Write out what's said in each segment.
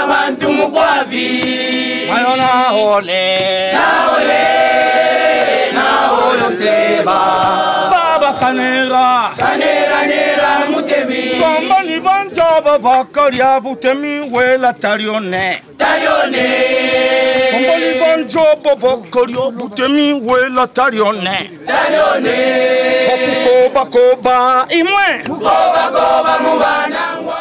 bantu mukwavi mayona ole na oyo seba baba kanera nera mutemi kombani banjaba bakaria butemi wela tarione kombani banjaba bakaria butemi wela tarione koba imwe koba mubanangwa.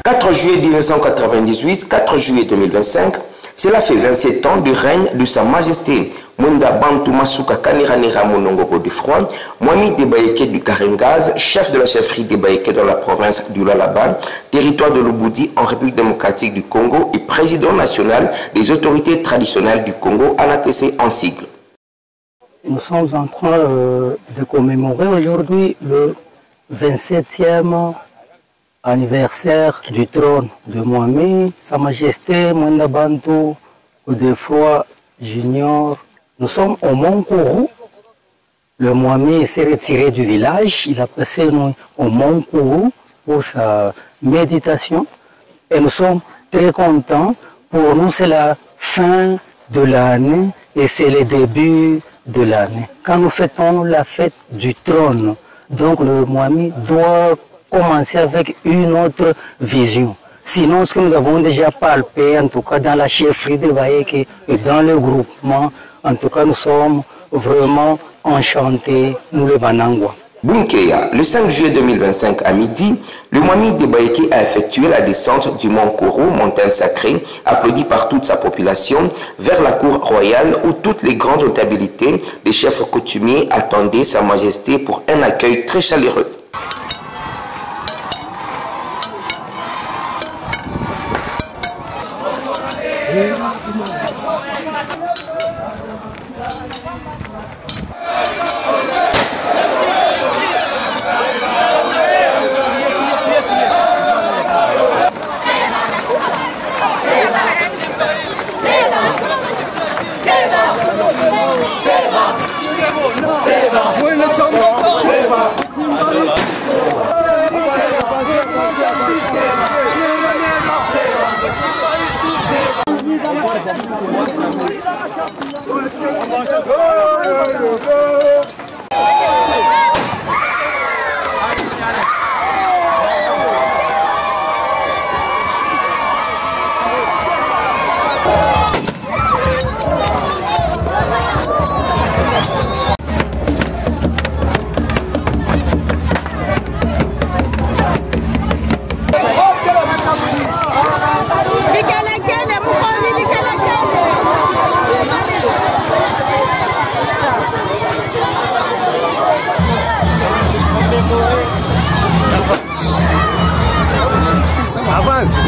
« 4 juillet 1998, 4 juillet 2025, cela fait 27 ans du règne de Sa Majesté Mwenda Bantu Masuka Kaneranera Monongo Godefroy, Mwami Debayeke du Karengaz, chef de la chefferie Debayeke dans la province du Lualaba, territoire de l'Oboudi en République démocratique du Congo et président national des autorités traditionnelles du Congo, ANATC en sigle. Nous sommes en train de commémorer aujourd'hui le 27e anniversaire du trône de Mwami, Sa Majesté Mwenda Bantu Godefroy Junior. Nous sommes au Mont Kourou. Le Mwami s'est retiré du village. Il a passé au Mont Kourou pour sa méditation. Et nous sommes très contents. Pour nous, c'est la fin de l'année et c'est le début de l'année. Quand nous fêtons la fête du trône, donc le Mwami doit commencer avec une autre vision. Sinon, ce que nous avons déjà palpé, en tout cas dans la chefferie de Bayeke et dans le groupement, en tout cas nous sommes vraiment enchantés, nous les Banangwa. Bunkeya, le 5 juillet 2025 à midi, le Mwami Debayeke a effectué la descente du Mont Kourou, montagne sacrée, applaudie par toute sa population, vers la cour royale où toutes les grandes notabilités, les chefs coutumiers attendaient Sa Majesté pour un accueil très chaleureux. Avance.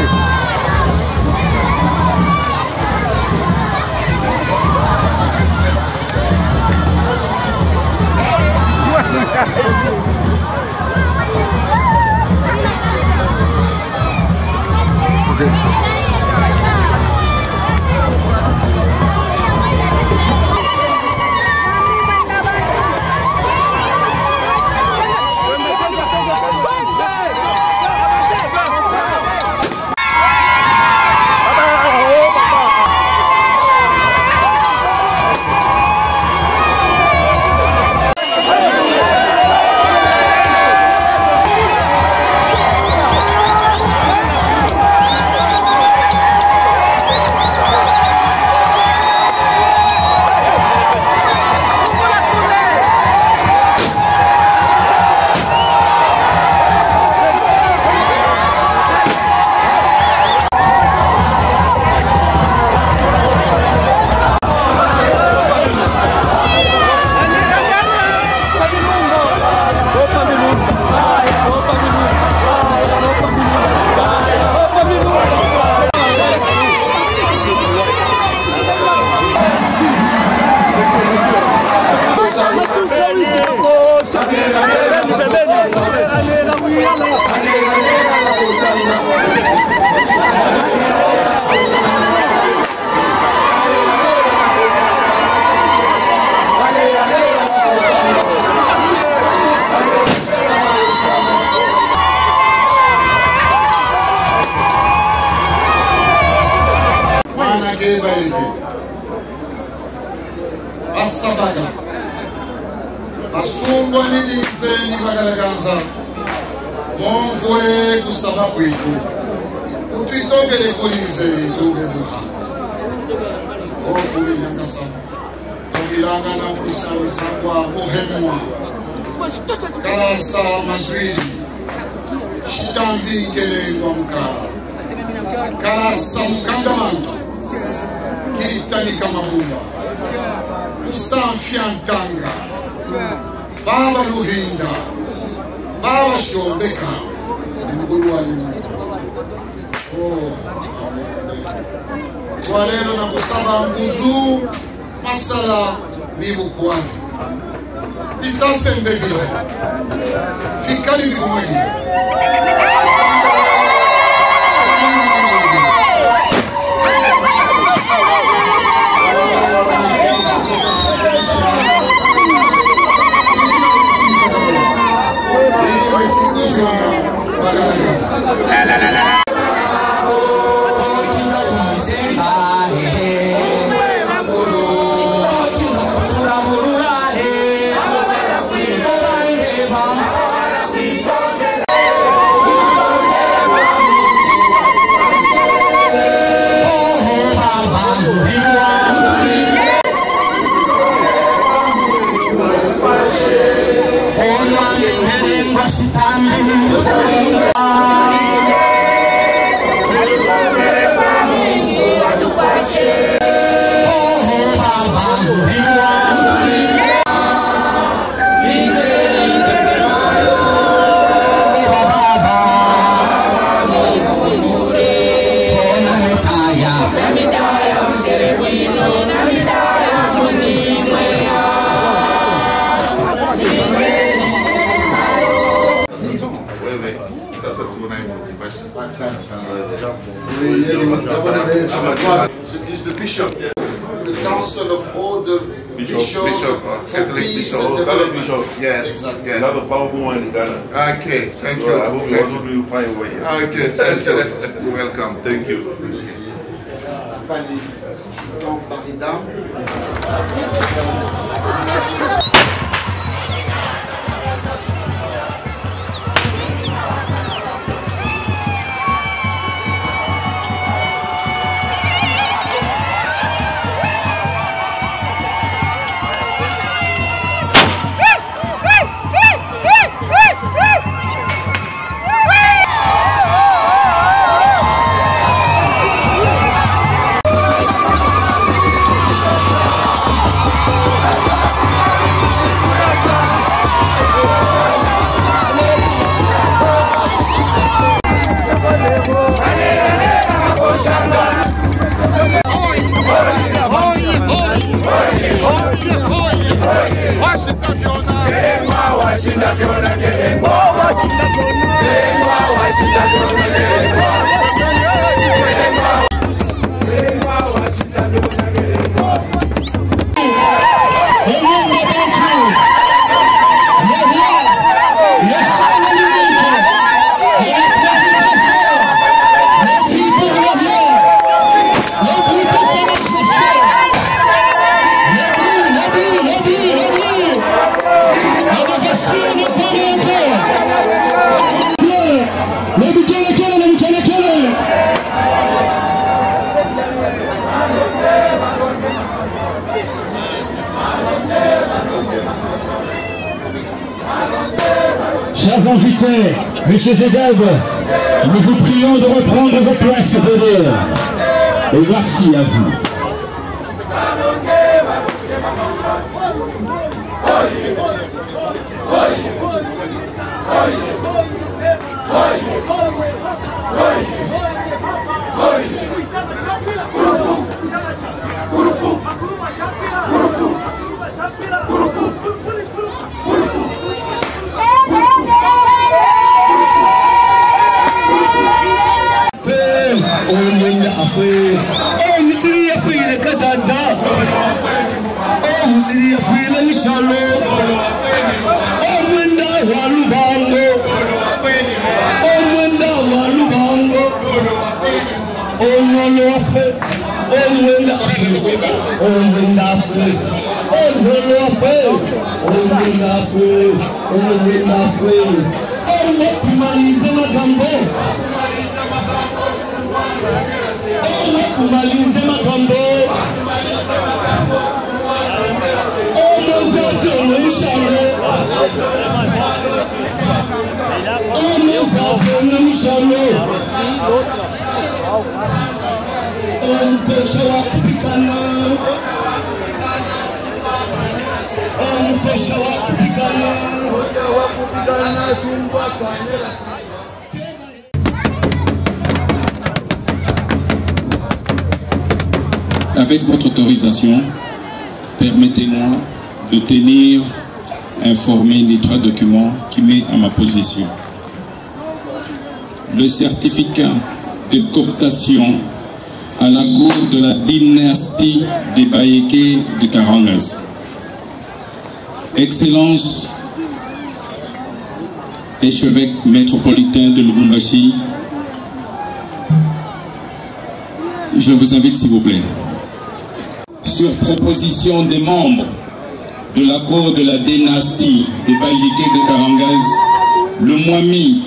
keba eke asabaga asungwa nini bagalaganza monvwe kusaba kwitu utwitongere kulinze tubebuha okulinyangasa tongiranga na kulisabisangwa muhemwa kalasa mazwiri shitambi ngelengwa mkala kalasa mkandamanto kiritanika mabumba musamfyantanga baba Luhinda baba Shombeka mgulu wa limu twalelo na kusaba nguzu masala nibukwani isase mbevile fikali vikumwegi Is the bishop, the council of all the bishops Catholic bishops, Catholic bishops. Yes, exactly. Yes. That's a powerful one in Ghana. Okay, thank you. I hope you also do find a way. Okay, thank you. You're welcome. Thank you. Chers invités, Monsieur Zedeb, nous vous prions de reprendre vos places d'honneur. Et merci à vous. Oh, Misiri ya file kadanda. Oh, Misiri ya file nishalo. Oh, mwenda walubango. Oh, mwenda walubango. Oh, nolo afe. Oh, Avec votre autorisation, permettez-moi de tenir informé des 3 documents qui mettent à ma position. Le certificat de cooptation à la cour de la dynastie des Baïké de Karangas. Excellence, évêque métropolitain de Lubumbashi, je vous invite s'il vous plaît. Sur proposition des membres de la cour de la dynastie des Baïké de Karangas, le Mwami,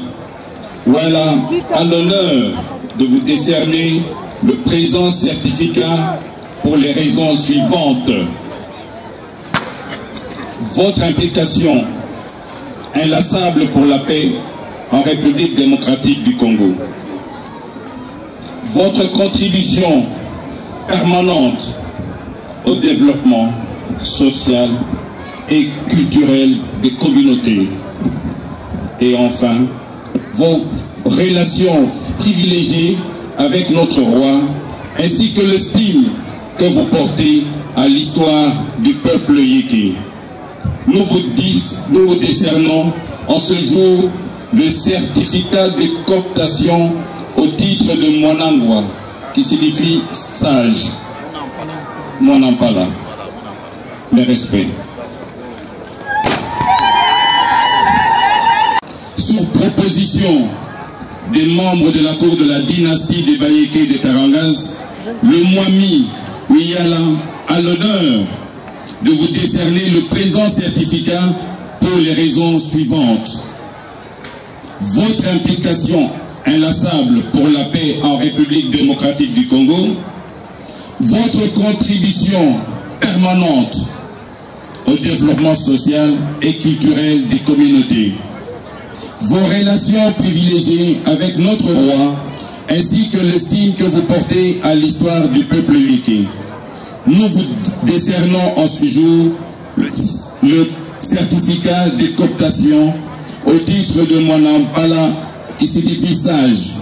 voilà, à l'honneur de vous décerner le présent certificat pour les raisons suivantes. Votre implication inlassable pour la paix en République démocratique du Congo. Votre contribution permanente au développement social et culturel des communautés. Et enfin, vos relations privilégiées avec notre roi, ainsi que l'estime que vous portez à l'histoire du peuple yéké. Nous vous décernons en ce jour le certificat de cooptation au titre de Mwanangwa, qui signifie sage. Mwanampala, le respect. Sur proposition des membres de la cour de la dynastie des Baïké de Karangas, le Mwami Wiyala a l'honneur de vous décerner le présent certificat pour les raisons suivantes. Votre implication inlassable pour la paix en République démocratique du Congo, votre contribution permanente au développement social et culturel des communautés, vos relations privilégiées avec notre roi, ainsi que l'estime que vous portez à l'histoire du peuple yéké. Nous vous décernons en ce jour le certificat de cooptation au titre de Mwanampala, qui signifie sage.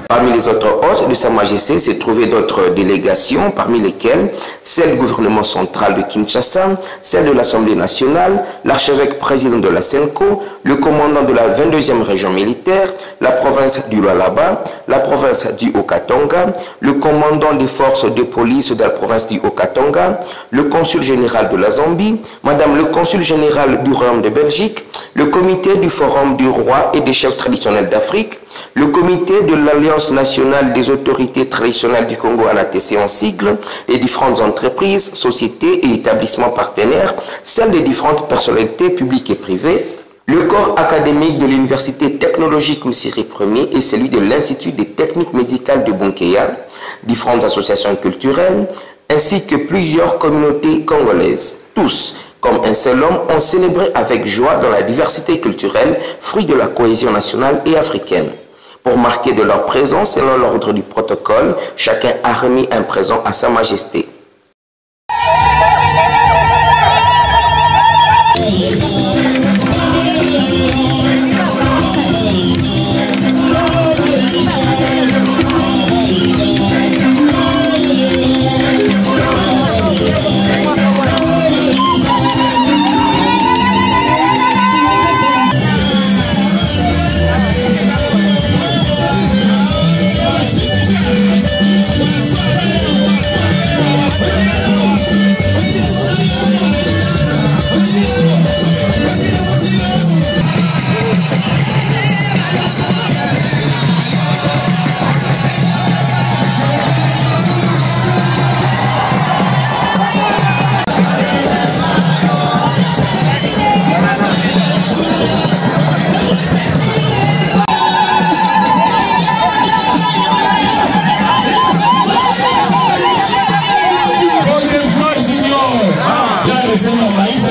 Parmi les autres hôtes de Sa Majesté se trouvaient d'autres délégations, parmi lesquelles celle du gouvernement central de Kinshasa, celle de l'Assemblée nationale, l'archevêque président de la SENCO, le commandant de la 22e région militaire, la province du Lualaba, la province du Haut-Katanga, le commandant des forces de police de la province du Haut-Katanga, le consul général de la Zambie, madame le consul général du Royaume de Belgique, le comité du Forum du roi et des chefs traditionnels d'Afrique, le comité de l'Alliance nationale des autorités traditionnelles du Congo ANATC en sigle, les différentes entreprises, sociétés et établissements partenaires, celles des différentes personnalités publiques et privées, le corps académique de l'Université technologique Missiri Ier et celui de l'Institut des techniques médicales de Bunkeya, différentes associations culturelles, ainsi que plusieurs communautés congolaises. Tous, comme un seul homme, ont célébré avec joie dans la diversité culturelle, fruit de la cohésion nationale et africaine. Pour marquer de leur présence, selon l'ordre du protocole, chacun a remis un présent à Sa Majesté.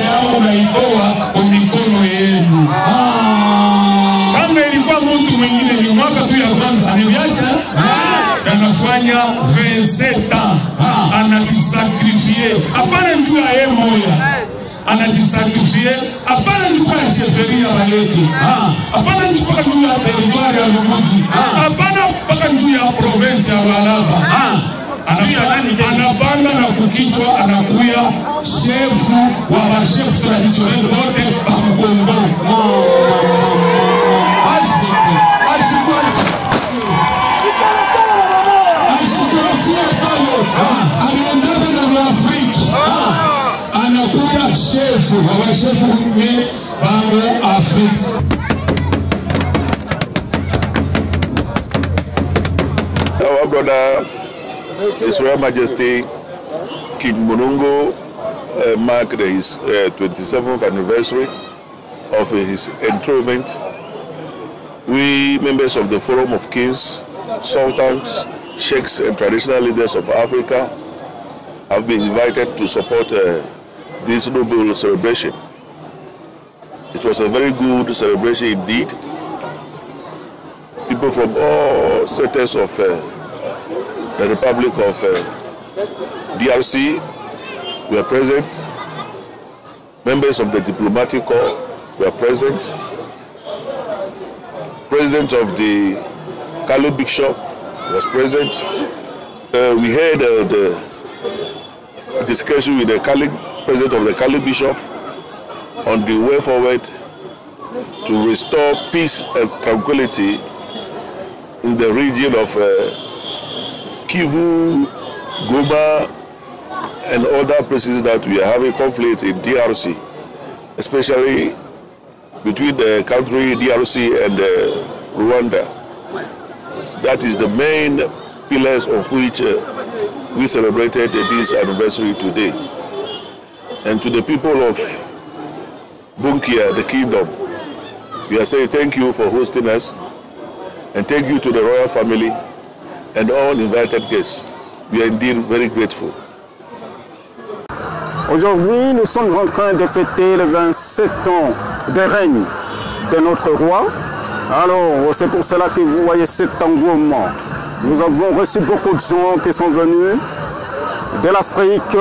yangu naitoa kwa mikono yenu. Kama ilikuwa mtu mwingine ni mwaka tu ya kwanza aniacha anafanya 27 ans anajisakrifie. Hapana mtu ya yeye moja. Anajisakrifie. Hapana mtu kwa sheferia Bayeke. Hapana mtu kwa mtu ya territoire ya Lumuji. Hapana mpaka mtu ya province ya Lualaba. Anapanda na kukichwa anakuya shefu wa chef traditionnel wote wa Mkongo. Anakuya shefu wa chefu ni Bango Afrique. Our brother, His Royal Majesty King Munungo marked his 27th anniversary of his enthronement. We, members of the Forum of Kings, Sultans, Sheikhs and traditional leaders of Africa, have been invited to support this noble celebration. It was a very good celebration indeed. People from all sectors of the Republic of DRC were present. Members of the diplomatic corps were present. President of the Kali Bishop was present. We had the discussion with the president of the Kali Bishop on the way forward to restore peace and tranquility in the region of Kivu, Goma, and other places that we are having conflict in DRC, especially between the country DRC and Rwanda. That is the main pillars of which we celebrated this anniversary today. And to the people of Bunkia, the kingdom, we are saying thank you for hosting us, and thank you to the royal family and all invited guests. We are indeed very grateful. Aujourd'hui, nous sommes en train de fêter les 27 ans de règne de notre roi. Alors, c'est pour cela que vous voyez cet engouement. Nous avons reçu beaucoup de gens qui sont venus de l'Afrique,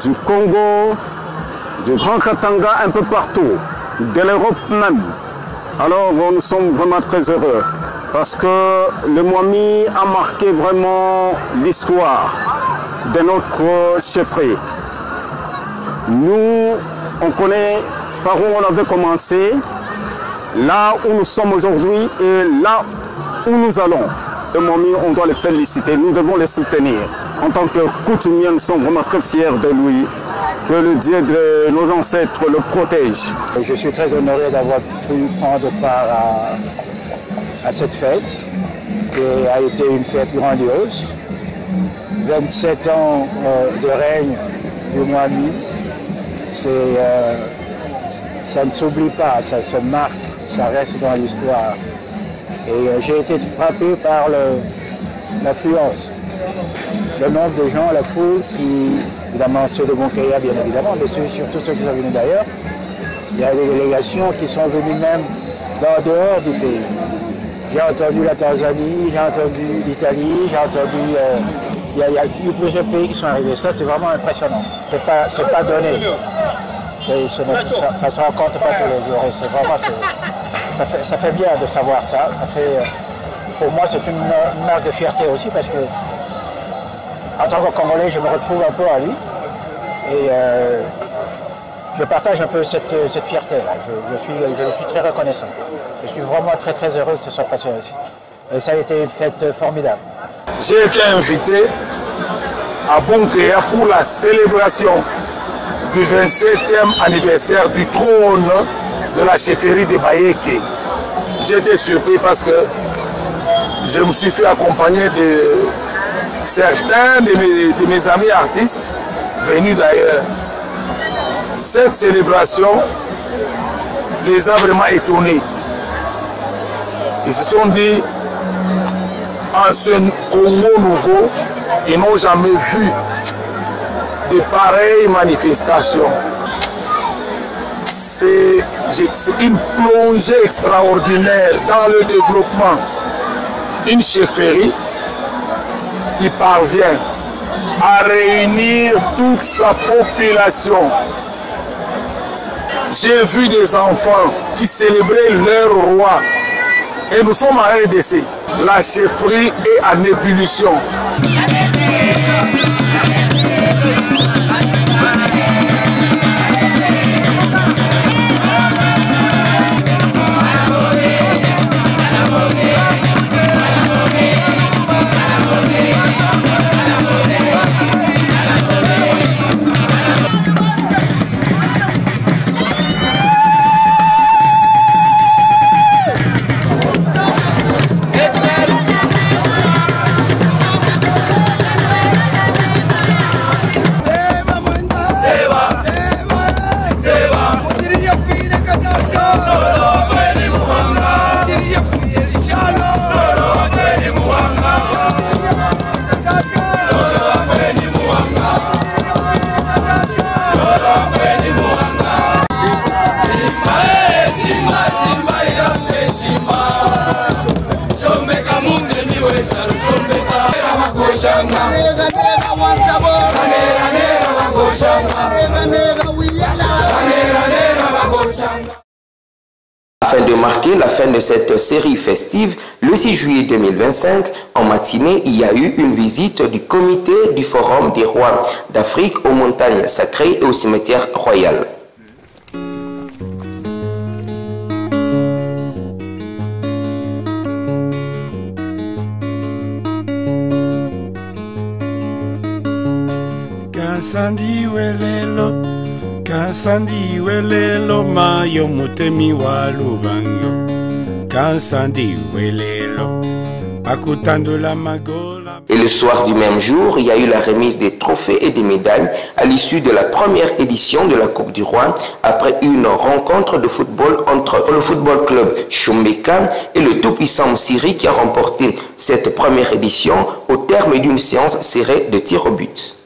du Congo, du Grand Katanga, un peu partout, de l'Europe même. Alors, nous sommes vraiment très heureux parce que le Mwami a marqué vraiment l'histoire de notre chefferie. Nous, on connaît par où on avait commencé, là où nous sommes aujourd'hui et là où nous allons. Le Mwami, on doit le féliciter, nous devons le soutenir. En tant que coutumiers, nous sommes vraiment très fiers de lui. Que le Dieu de nos ancêtres le protège. Je suis très honoré d'avoir pu prendre part à cette fête, qui a été une fête grandiose. 27 ans de règne du Mwami, ça ne s'oublie pas, ça se marque, ça reste dans l'histoire. Et j'ai été frappé par l'affluence, le nombre de gens, la foule qui, évidemment ceux de Bunkia bien évidemment, mais surtout ceux qui sont venus d'ailleurs. Il y a des délégations qui sont venues même en dehors du pays. J'ai entendu la Tanzanie, j'ai entendu l'Italie, j'ai entendu... il y a eu plusieurs pays qui sont arrivés. Ça, c'est vraiment impressionnant. C'est pas donné. Ça ne se rencontre pas tous les jours. Et c'est vraiment... Ça fait bien de savoir ça. Pour moi, c'est une marque de fierté aussi parce que en tant que Congolais, je me retrouve un peu à lui. Et je partage un peu cette fierté-là. Je suis très reconnaissant. Je suis vraiment très très heureux que ce soit passé ainsi. Et ça a été une fête formidable. J'ai été invité à Bunkia pour la célébration du 27e anniversaire du trône de la chefferie de Bayeke. J'ai été surpris parce que je me suis fait accompagner de certains de mes amis artistes venus d'ailleurs. Cette célébration les a vraiment étonnés. Ils se sont dit, en ce Congo nouveau, ils n'ont jamais vu de pareilles manifestations. c'est une plongée extraordinaire dans le développement. Une chefferie qui parvient à réunir toute sa population. J'ai vu des enfants qui célébraient leur roi. Et nous sommes en RDC. La chefferie est en ébullition. Afin de marquer la fin de cette série festive, le 6 juillet 2025, en matinée, il y a eu une visite du comité du Forum des rois d'Afrique aux montagnes sacrées et au cimetière royal. Kansandi welelo mayo mutemi wa lubango. Kansandi welelo akutando la magola. Et le soir du même jour, il y a eu la remise des trophées et des médailles à l'issue de la première édition de la Coupe du Roi après une rencontre de football entre le football club Chombeka et le tout-puissant Syrie qui a remporté cette première édition au terme d'une séance serrée de tirs au but.